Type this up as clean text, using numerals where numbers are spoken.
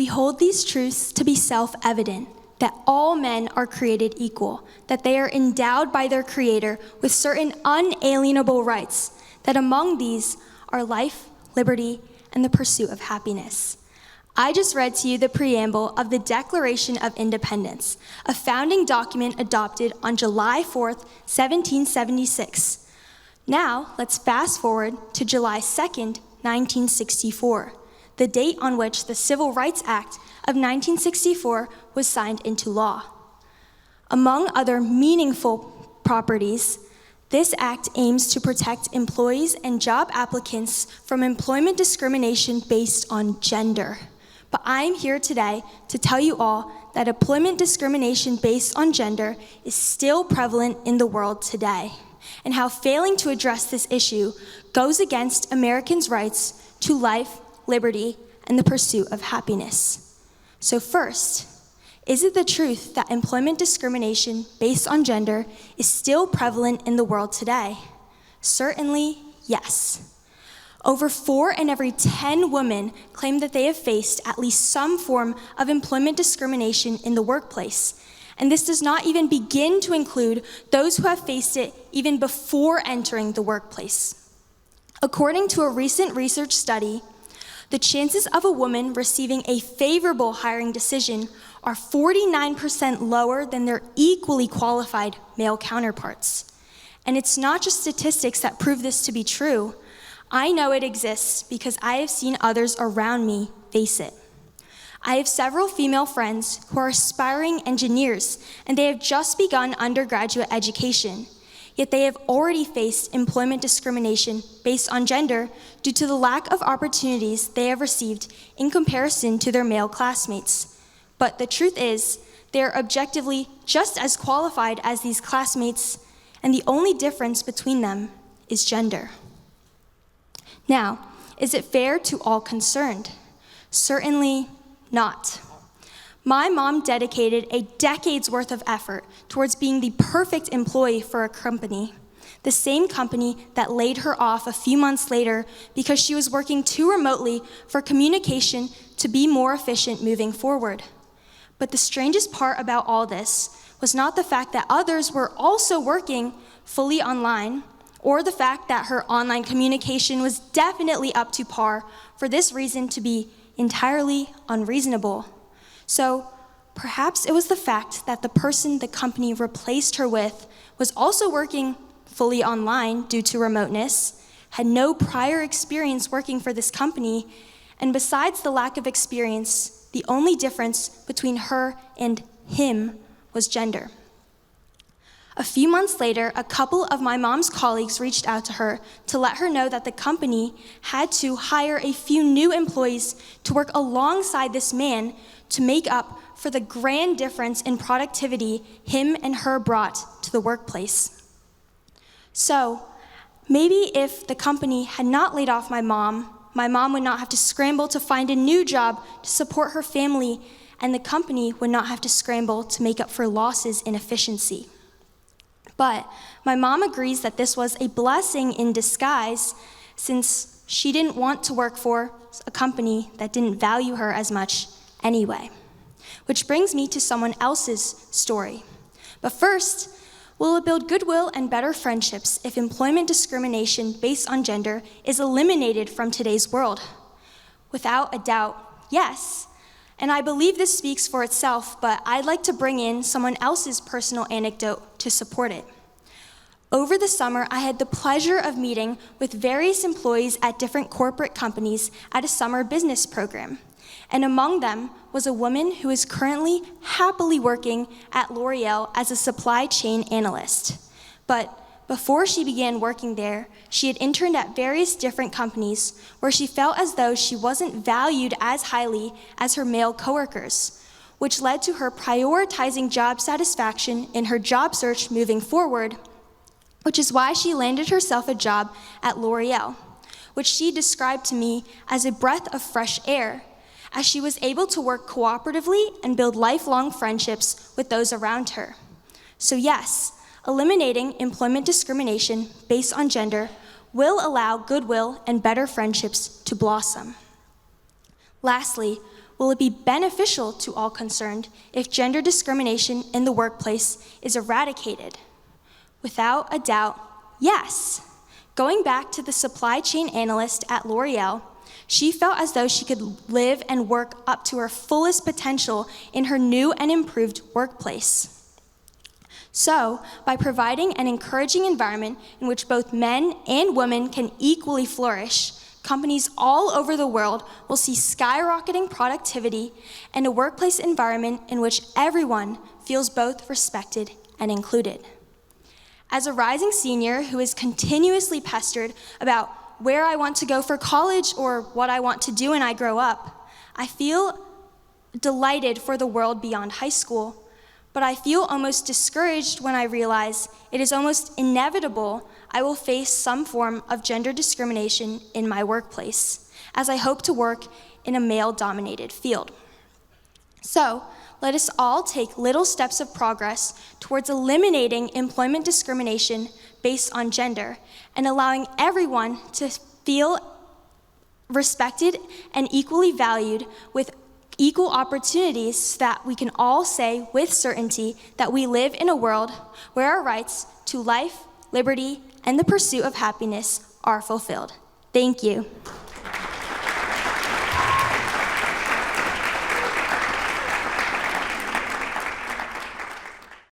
We hold these truths to be self-evident, that all men are created equal, that they are endowed by their Creator with certain unalienable rights, that among these are life, liberty, and the pursuit of happiness. I just read to you the preamble of the Declaration of Independence, a founding document adopted on July 4th, 1776. Now, let's fast forward to July 2nd, 1964, the date on which the Civil Rights Act of 1964 was signed into law. Among other meaningful properties, this act aims to protect employees and job applicants from employment discrimination based on gender. But I am here today to tell you all that employment discrimination based on gender is still prevalent in the world today, and how failing to address this issue goes against Americans' rights to life, liberty, and the pursuit of happiness. So first, is it the truth that employment discrimination based on gender is still prevalent in the world today? Certainly, yes. Over 4 in every 10 women claim that they have faced at least some form of employment discrimination in the workplace. And this does not even begin to include those who have faced it even before entering the workplace. According to a recent research study, the chances of a woman receiving a favorable hiring decision are 49% lower than their equally qualified male counterparts. And it's not just statistics that prove this to be true. I know it exists because I have seen others around me face it. I have several female friends who are aspiring engineers, and they have just begun undergraduate education, yet they have already faced employment discrimination based on gender due to the lack of opportunities they have received in comparison to their male classmates. But the truth is, they are objectively just as qualified as these classmates, and the only difference between them is gender. Now, is it fair to all concerned? Certainly not. My mom dedicated a decade's worth of effort towards being the perfect employee for a company, the same company that laid her off a few months later because she was working too remotely for communication to be more efficient moving forward. But the strangest part about all this was not the fact that others were also working fully online, or the fact that her online communication was definitely up to par for this reason to be entirely unreasonable. So perhaps it was the fact that the person the company replaced her with was also working fully online due to remoteness, had no prior experience working for this company, and besides the lack of experience, the only difference between her and him was gender. A few months later, a couple of my mom's colleagues reached out to her to let her know that the company had to hire a few new employees to work alongside this man to make up for the grand difference in productivity him and her brought to the workplace. So, maybe if the company had not laid off my mom would not have to scramble to find a new job to support her family, and the company would not have to scramble to make up for losses in efficiency. But my mom agrees that this was a blessing in disguise, since she didn't want to work for a company that didn't value her as much anyway. Which brings me to someone else's story. But first, will it build goodwill and better friendships if employment discrimination based on gender is eliminated from today's world? Without a doubt, yes. And I believe this speaks for itself, but I'd like to bring in someone else's personal anecdote to support it. Over the summer, I had the pleasure of meeting with various employees at different corporate companies at a summer business program. And among them was a woman who is currently happily working at L'Oreal as a supply chain analyst. But before she began working there, she had interned at various different companies where she felt as though she wasn't valued as highly as her male coworkers, which led to her prioritizing job satisfaction in her job search moving forward, which is why she landed herself a job at L'Oreal, which she described to me as a breath of fresh air, as she was able to work cooperatively and build lifelong friendships with those around her. So yes, eliminating employment discrimination based on gender will allow goodwill and better friendships to blossom. Lastly, will it be beneficial to all concerned if gender discrimination in the workplace is eradicated? Without a doubt, yes. Going back to the supply chain analyst at L'Oreal, she felt as though she could live and work up to her fullest potential in her new and improved workplace. So, by providing an encouraging environment in which both men and women can equally flourish, companies all over the world will see skyrocketing productivity and a workplace environment in which everyone feels both respected and included. As a rising senior who is continuously pestered about where I want to go for college or what I want to do when I grow up, I feel delighted for the world beyond high school, but I feel almost discouraged when I realize it is almost inevitable I will face some form of gender discrimination in my workplace, as I hope to work in a male-dominated field. So, let us all take little steps of progress towards eliminating employment discrimination based on gender and allowing everyone to feel respected and equally valued with equal opportunities so that we can all say with certainty that we live in a world where our rights to life, liberty, and the pursuit of happiness are fulfilled. Thank you.